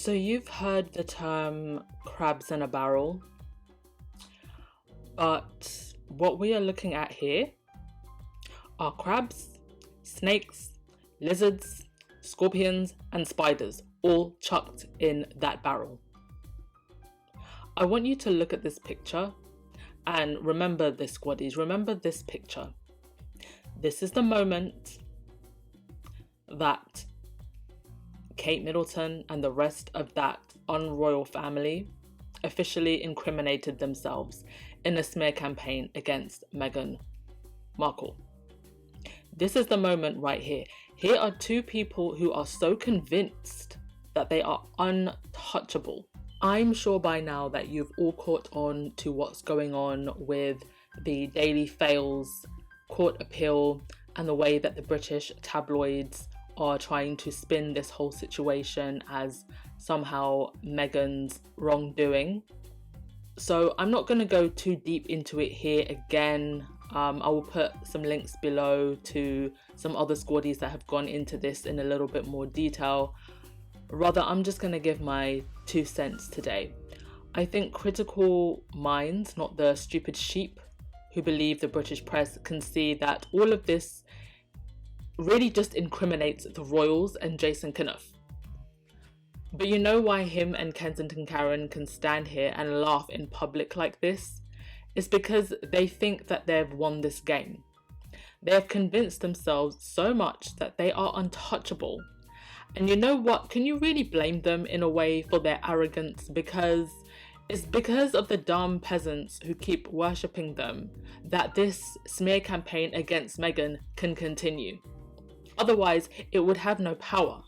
So you've heard the term crabs in a barrel, but what we are looking at here are crabs, snakes, lizards, scorpions, and spiders, all chucked in that barrel. I want you to look at this picture and remember this, squaddies. Remember this picture. This is the moment that Kate Middleton and the rest of that unroyal family officially incriminated themselves in a smear campaign against Meghan Markle. This is the moment right here. Here are two people who are so convinced that they are untouchable. I'm sure by now that you've all caught on to what's going on with the Daily Fail's court appeal and the way that the British tabloids are trying to spin this whole situation as somehow Meghan's wrongdoing. So I'm not going to go too deep into it here again. I will put some links below to some other squaddies that have gone into this in a little bit more detail. Rather, I'm just going to give my 2 cents today. I think critical minds, not the stupid sheep who believe the British press, can see that all of this really just incriminates the royals and Jason Knauf. But you know why him and Kensington Karen can stand here and laugh in public like this? It's because they think that they've won this game. They have convinced themselves so much that they are untouchable. And you know what? Can you really blame them in a way for their arrogance? Because it's because of the dumb peasants who keep worshipping them that this smear campaign against Meghan can continue. Otherwise, it would have no power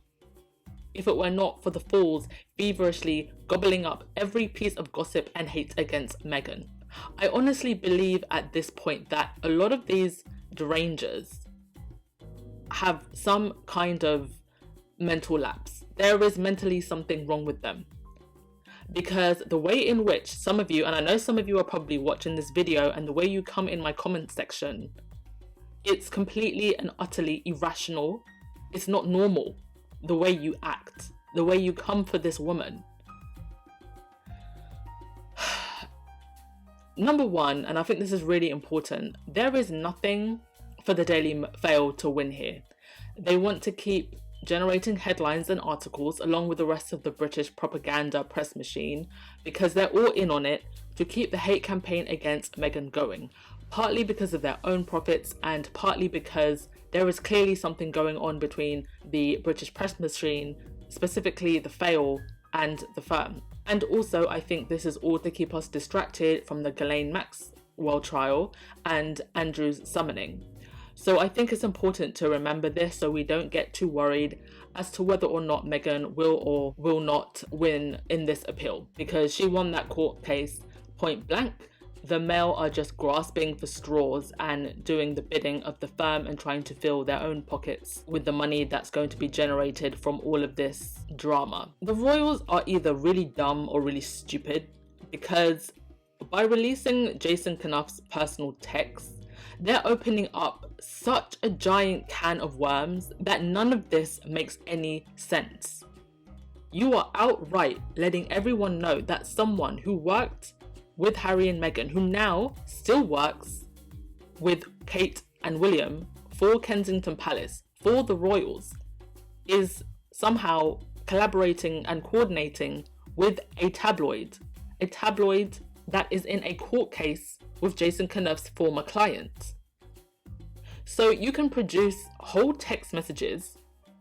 if it were not for the fools feverishly gobbling up every piece of gossip and hate against Meghan. I honestly believe at this point that a lot of these derangers have some kind of mental lapse. There is mentally something wrong with them. Because the way in which some of you, and I know some of you are probably watching this video, and the way you come in my comment section, it's completely and utterly irrational. It's not normal. The way you act, the way you come for this woman. Number one, and I think this is really important, there is nothing for the Daily Fail to win here. They want to keep generating headlines and articles along with the rest of the British propaganda press machine because they're all in on it to keep the hate campaign against Meghan going. Partly because of their own profits and partly because there is clearly something going on between the British press machine, specifically the Fail, and the firm. And also I think this is all to keep us distracted from the Ghislaine Maxwell trial and Andrew's summoning. So I think it's important to remember this so we don't get too worried as to whether or not Meghan will or will not win in this appeal, because she won that court case point blank. The Mail are just grasping for straws and doing the bidding of the firm and trying to fill their own pockets with the money that's going to be generated from all of this drama. The royals are either really dumb or really stupid, because by releasing Jason Knauf's personal texts, they're opening up such a giant can of worms that none of this makes any sense. You are outright letting everyone know that someone who worked with Harry and Meghan, who now still works with Kate and William for Kensington Palace, for the royals, is somehow collaborating and coordinating with a tabloid that is in a court case with Jason Knauf's former client. So you can produce whole text messages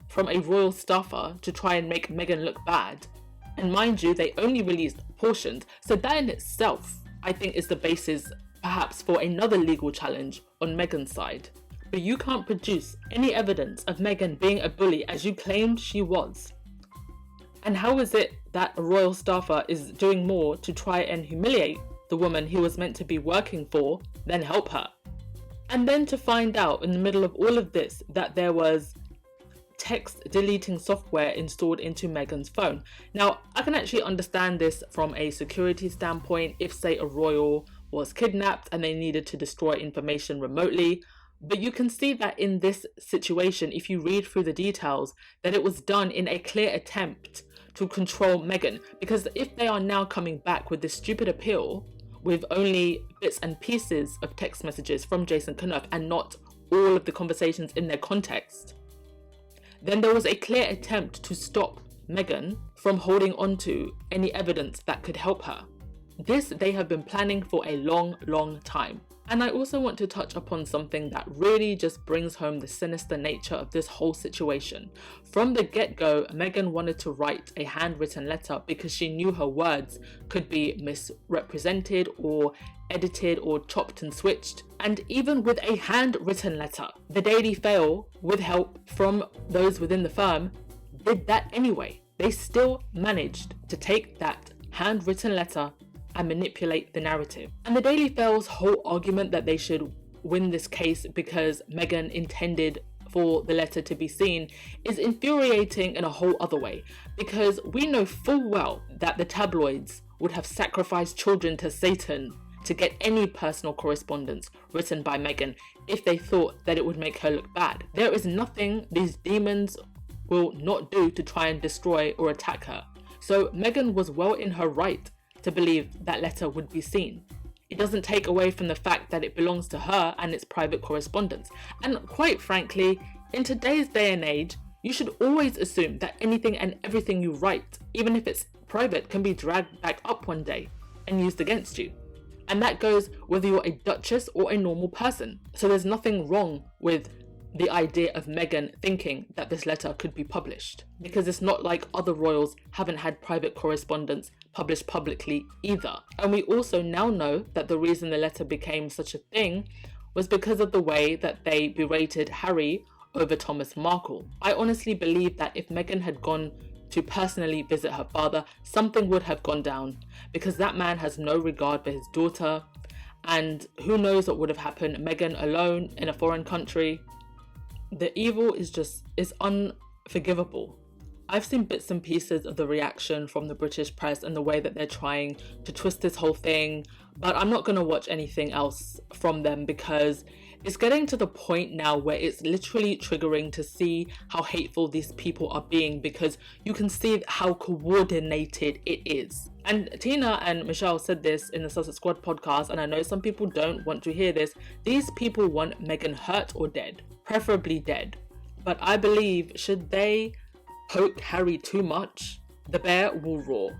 from a royal staffer to try and make Meghan look bad. And mind you, they only released portions. So that in itself, I think, is the basis perhaps for another legal challenge on Meghan's side. But you can't produce any evidence of Meghan being a bully as you claimed she was. And how is it that a royal staffer is doing more to try and humiliate the woman he was meant to be working for than help her? And then to find out in the middle of all of this that there was text deleting software installed into Meghan's phone. Now, I can actually understand this from a security standpoint if, say, a royal was kidnapped and they needed to destroy information remotely. But you can see that in this situation, if you read through the details, that it was done in a clear attempt to control Meghan, because if they are now coming back with this stupid appeal with only bits and pieces of text messages from Jason Knauf and not all of the conversations in their context, then there was a clear attempt to stop Meghan from holding on to any evidence that could help her. This they have been planning for a long time. And I also want to touch upon something that really just brings home the sinister nature of this whole situation. From the get-go, Meghan wanted to write a handwritten letter because she knew her words could be misrepresented or edited or chopped and switched. And even with a handwritten letter, the Daily Fail, with help from those within the firm, did that anyway. They still managed to take that handwritten letter and manipulate the narrative. And the Daily Fail's whole argument that they should win this case because Meghan intended for the letter to be seen is infuriating in a whole other way, because we know full well that the tabloids would have sacrificed children to Satan to get any personal correspondence written by Meghan if they thought that it would make her look bad. There is nothing these demons will not do to try and destroy or attack her. So Meghan was well in her right to believe that letter would be seen. It doesn't take away from the fact that it belongs to her and its private correspondence. And quite frankly, in today's day and age, you should always assume that anything and everything you write, even if it's private, can be dragged back up one day and used against you. And that goes whether you're a duchess or a normal person. So there's nothing wrong with the idea of Meghan thinking that this letter could be published, because it's not like other royals haven't had private correspondence published publicly either. And we also now know that the reason the letter became such a thing was because of the way that they berated Harry over Thomas Markle. I honestly believe that if Meghan had gone to personally visit her father, something would have gone down, because that man has no regard for his daughter, and who knows what would have happened. Meghan alone in a foreign country. The evil is unforgivable. I've seen bits and pieces of the reaction from the British press and the way that they're trying to twist this whole thing, but I'm not going to watch anything else from them because it's getting to the point now where it's literally triggering to see how hateful these people are being, because you can see how coordinated it is. And Tina and Michelle said this in the Sussex Squad podcast, and I know some people don't want to hear this. These people want Meghan hurt or dead, preferably dead. But I believe should they poke Harry too much, the bear will roar.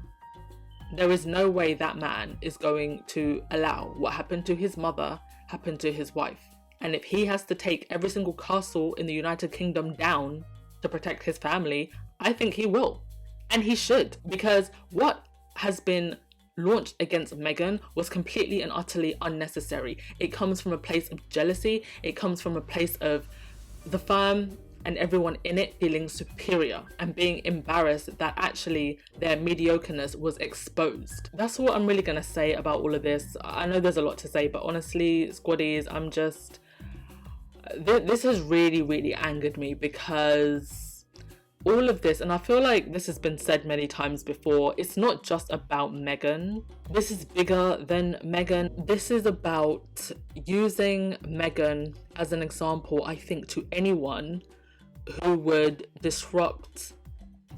There is no way that man is going to allow what happened to his mother happen to his wife. And if he has to take every single castle in the United Kingdom down to protect his family, I think he will. And he should, because what has been launched against Meghan was completely and utterly unnecessary. It comes from a place of jealousy. It comes from a place of the firm and everyone in it feeling superior and being embarrassed that actually their mediocreness was exposed. That's what I'm really going to say about all of this. I know there's a lot to say, but honestly, squaddies, this has really angered me, because all of this, and I feel like this has been said many times before, it's not just about Meghan. This is bigger than Meghan. This is about using Meghan as an example, I think, to anyone who would disrupt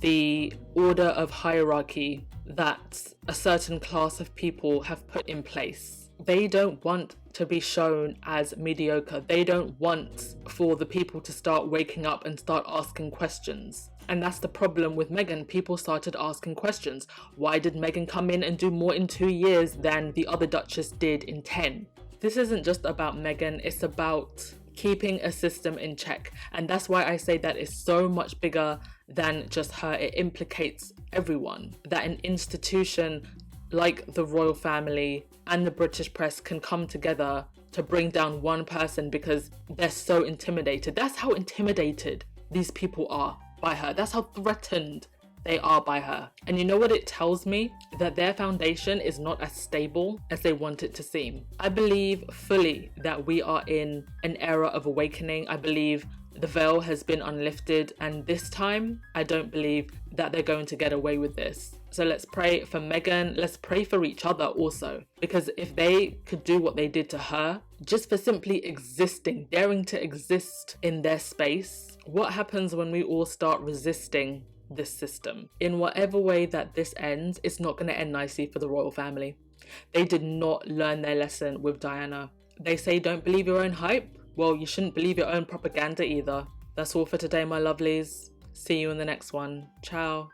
the order of hierarchy that a certain class of people have put in place. They don't want to be shown as mediocre. They don't want for the people to start waking up and start asking questions. And that's the problem with Meghan. People started asking questions. Why did Meghan come in and do more in 2 years than the other Duchess did in 10? This isn't just about Meghan, it's about keeping a system in check. And that's why I say that it's so much bigger than just her. It implicates everyone. That an institution like the royal family and the British press can come together to bring down one person because they're so intimidated. That's how intimidated these people are by her. That's how threatened they are by her. And you know what it tells me? That their foundation is not as stable as they want it to seem. I believe fully that we are in an era of awakening. I believe the veil has been unlifted, and this time I don't believe that they're going to get away with this. So let's pray for Meghan. Let's pray for each other also, because if they could do what they did to her just for simply existing, daring to exist in their space, what happens when we all start resisting this system. In whatever way that this ends, it's not going to end nicely for the royal family. They did not learn their lesson with Diana. They say don't believe your own hype. Well, you shouldn't believe your own propaganda either. That's all for today, my lovelies. See you in the next one. Ciao.